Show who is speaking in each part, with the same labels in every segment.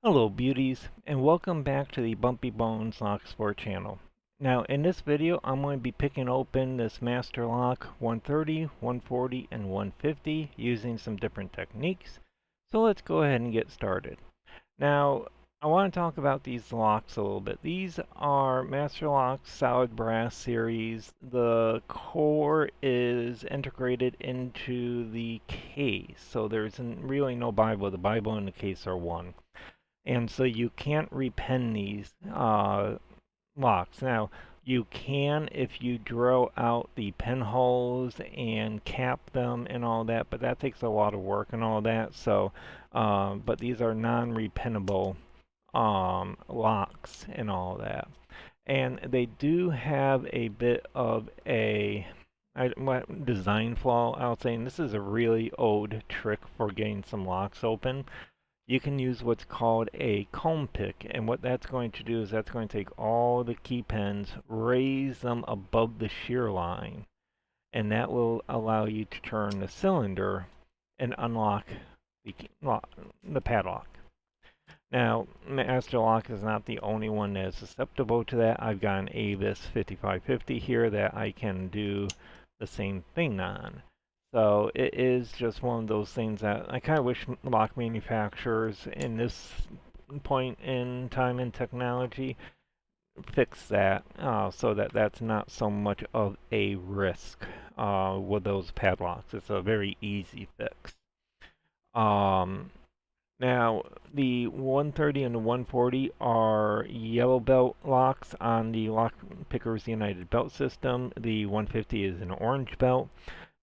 Speaker 1: Hello beauties, and welcome back to the Bumpy Bones Lock Sport channel. Now in this video I'm going to be picking open this Master Lock 130, 140, and 150 using some different techniques. So let's go ahead and get started. Now I want to talk about these locks a little bit. These are Master Lock Solid Brass series. The core is integrated into the case, so there's really no Bible. The Bible and the case are one. And so you can't repen these locks. Now, you can if you drill out the pinholes and cap them and all that, but that takes a lot of work and all that. So, but these are non-repenable locks and all that. And they do have a bit of a design flaw, I'll say. And this is a really old trick for getting some locks open. You can use what's called a comb pick, and what that's going to do is that's going to take all the key pins, raise them above the shear line, and that will allow you to turn the cylinder and unlock the padlock. Now, Master Lock is not the only one that is susceptible to that. I've got an Avis 5550 here that I can do the same thing on. So it is just one of those things that I kind of wish lock manufacturers in this point in time in technology fix that so that that's not so much of a risk with those padlocks. It's a very easy fix. Um, Now, the 130 and the 140 are yellow belt locks on the Lockpickers United Belt System. The 150 is an orange belt.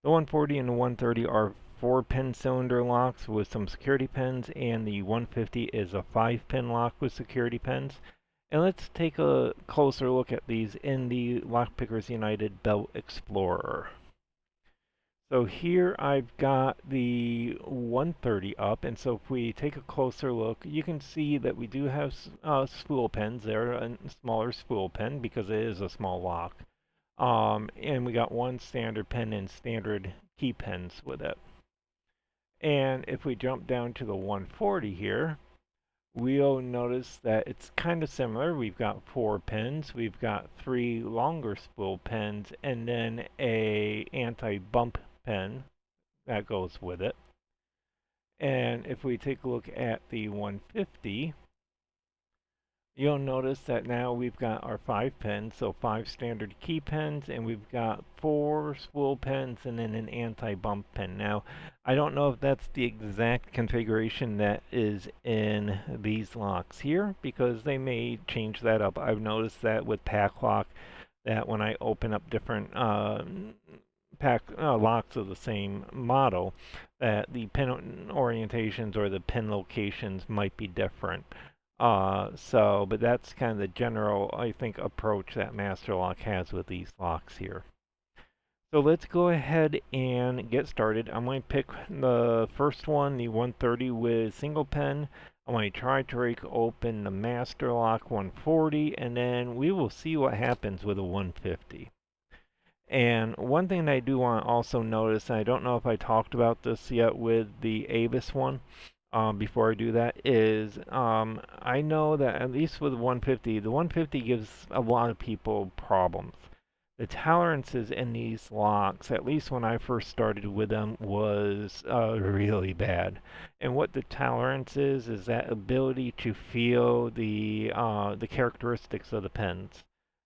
Speaker 1: The 140 and the 130 are 4-pin cylinder locks with some security pins, and the 150 is a 5-pin lock with security pins. And let's take a closer look at these in the Lockpickers United Belt Explorer. So here I've got the 130 up, and so if we take a closer look, you can see that we do have spool pins there, a smaller spool pin because it is a small lock. And we got one standard pin and standard key pins with it. And if we jump down to the 140 here, we'll notice that it's kind of similar. We've got 4 pins, we've got 3 longer spool pins, and then a anti-bump pin that goes with it. And if we take a look at the 150, you'll notice that now we've got our 5 pins, so 5 standard key pins, and we've got 4 spool pins and then an anti-bump pin. Now, I don't know if that's the exact configuration that is in these locks here, because they may change that up. I've noticed that with Padlock, that when I open up different locks of the same model, that the pin orientations or the pin locations might be different. But that's kind of the general, I think, approach that Master Lock has with these locks here. So let's go ahead and get started. I'm going to pick the first one, the 130 with single pin. I'm going to try to rake open the Master Lock 140, and then we will see what happens with a 150. And one thing that I do want to also notice, and I don't know if I talked about this yet with the Avis one, before I do that, is I know that at least with the 150, the 150 gives a lot of people problems. The tolerances in these locks, at least when I first started with them, was really bad. And what the tolerance is that ability to feel the characteristics of the pins.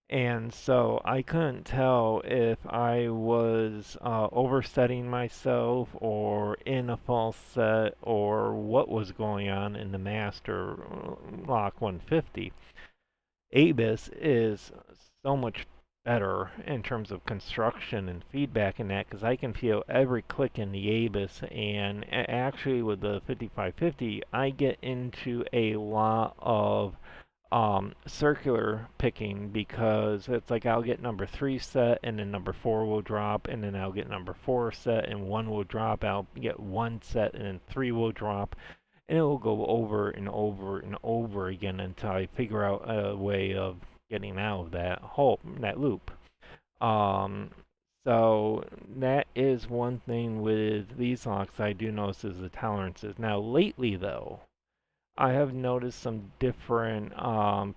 Speaker 1: And so I couldn't tell if I was oversetting myself or in a false set or what was going on in the Master Lock 150. Avis is so much better in terms of construction and feedback in that because I can feel every click in the Avis, and actually with the 5550 I get into a lot of circular picking because it's like I'll get number 3 set and then number 4 will drop, and then I'll get number 4 set and 1 will drop. I'll get 1 set and then 3 will drop, and it will go over and over and over again until I figure out a way of getting out of that loop. Um, so that is one thing with these locks I do notice is the tolerances. Now lately though, I have noticed some different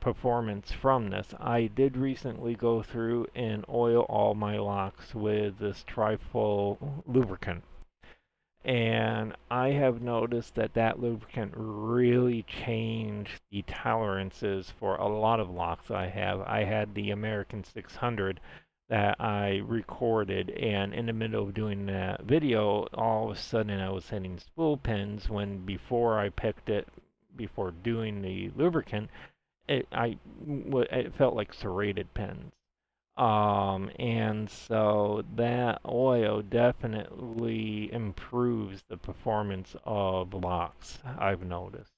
Speaker 1: performance from this. I did recently go through and oil all my locks with this trifoil lubricant. And I have noticed that that lubricant really changed the tolerances for a lot of locks I have. I had the American 600 that I recorded, and in the middle of doing that video, all of a sudden I was hitting spool pins when before I picked it, before doing the lubricant, it felt like serrated pins. And so that oil definitely improves the performance of locks, I've noticed.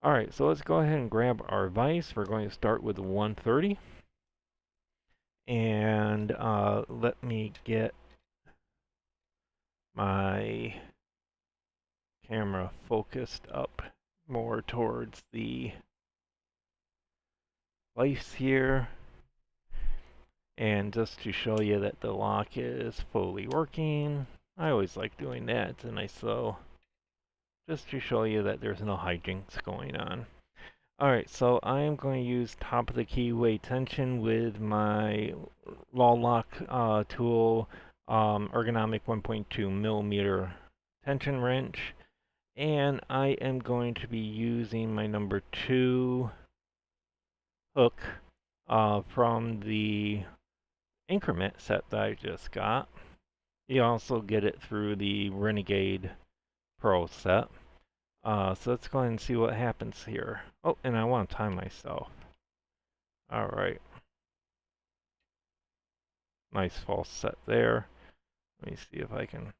Speaker 1: All right, so let's go ahead and grab our vise. We're going to start with 130. And let me get my camera focused up more towards the vise here. And just to show you that the lock is fully working, I always like doing that. It's a nice little, just to show you that there's no hijinks going on. Alright, so I am going to use top of the keyway tension with my law lock tool, ergonomic 1.2 millimeter tension wrench, and I am going to be using my number 2 hook from the increment set that I just got. You also get it through the Renegade Pro set. So let's go ahead and see what happens here. Oh, and I want to time myself. Alright. Nice false set there. Let me see if I can...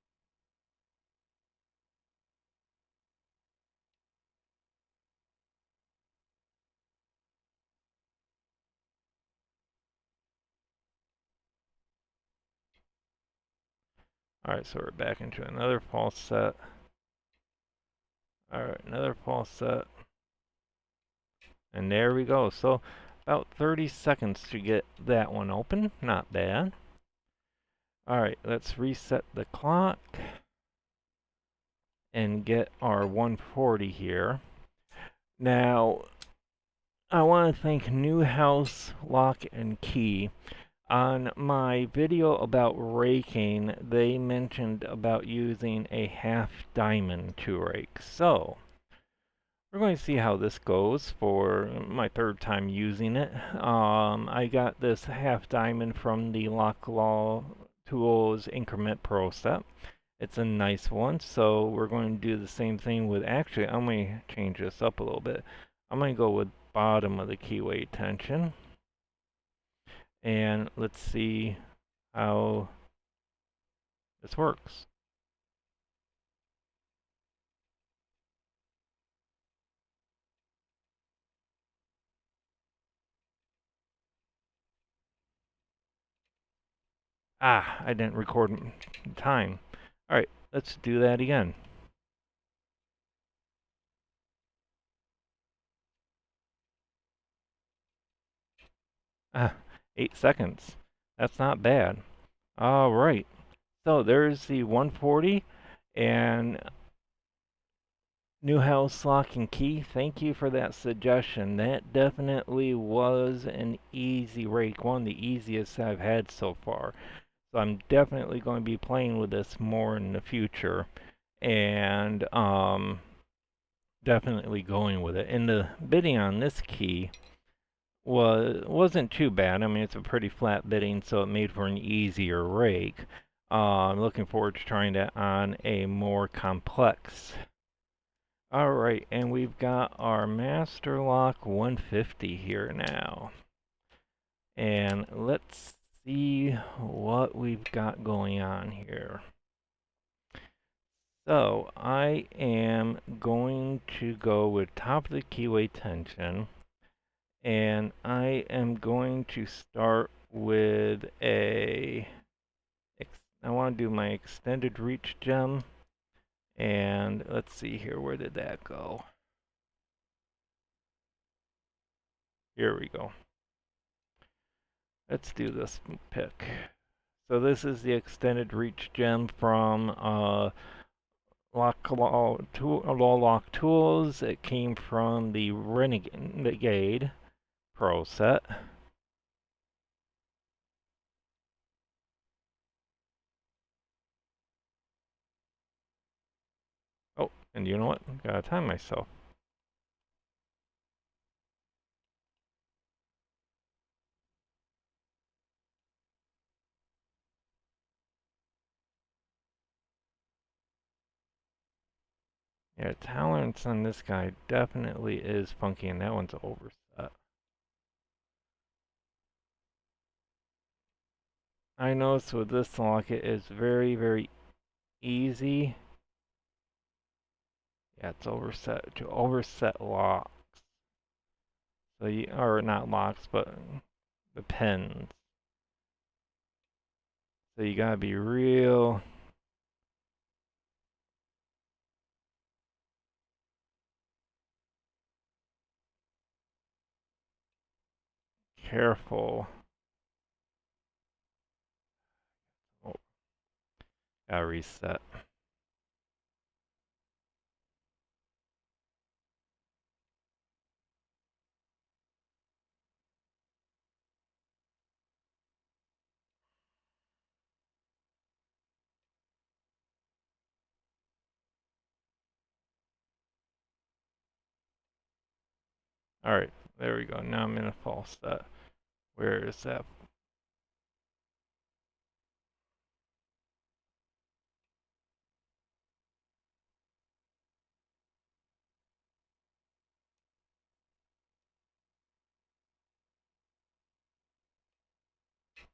Speaker 1: Alright, so we're back into another false set. Alright, another false set. And there we go. So about 30 seconds to get that one open. Not bad. Alright, let's reset the clock and get our 140 here. Now, I want to thank Newhouse Lock and Key. On my video about raking, they mentioned about using a half diamond to rake. So, we're going to see how this goes for my third time using it. I got this half diamond from the Lock Law Tools Increment Pro set. It's a nice one, so we're going to do the same thing with, actually, I'm going to change this up a little bit. I'm going to go with bottom of the keyway tension. And let's see how this works. Ah, I didn't record time. Alright, let's do that again. Ah, 8 seconds. That's not bad. Alright, so there's the 140, and Newhouse Lock and Key, thank you for that suggestion. That definitely was an easy rake, one of the easiest I've had so far. So I'm definitely going to be playing with this more in the future, and definitely going with it. And the bidding on this key wasn't too bad. I mean, it's a pretty flat bidding, so it made for an easier rake. I'm looking forward to trying that on a more complex. Alright, and we've got our Master Lock 150 here now. And let's see what we've got going on here. So, I am going to go with top of the keyway tension. And I am going to start with I want to do my extended reach gem. And let's see here, where did that go? Here we go. Let's do this pick. So this is the extended reach gem from Law Lock Tools. It came from the Renegade Pro set. Oh, and you know what? Gotta time myself. Yeah, tolerance on this guy definitely is funky, and that one's overset. I noticed with this lock it is very, very easy. Yeah, it's overset to overset lock. So you, or not locks, but the pins. So you gotta be real careful. Oh, gotta reset. Alright, there we go. Now I'm in a false set. Where is that?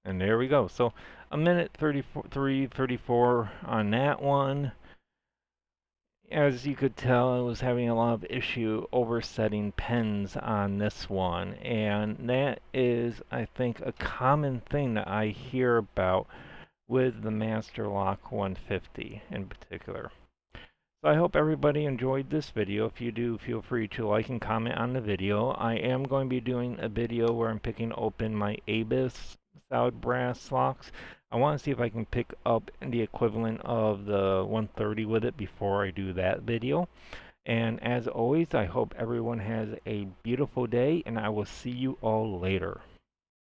Speaker 1: And there we go. So a minute 34 on that one. As you could tell, I was having a lot of issue oversetting pens on this one, and that is, I think, a common thing that I hear about with the Master Lock 150 in particular. So I hope everybody enjoyed this video. If you do, feel free to like and comment on the video. I am going to be doing a video where I'm picking open my Abyss Solid Brass locks. I want to see if I can pick up the equivalent of the 130 with it before I do that video. And as always, I hope everyone has a beautiful day, and I will see you all later.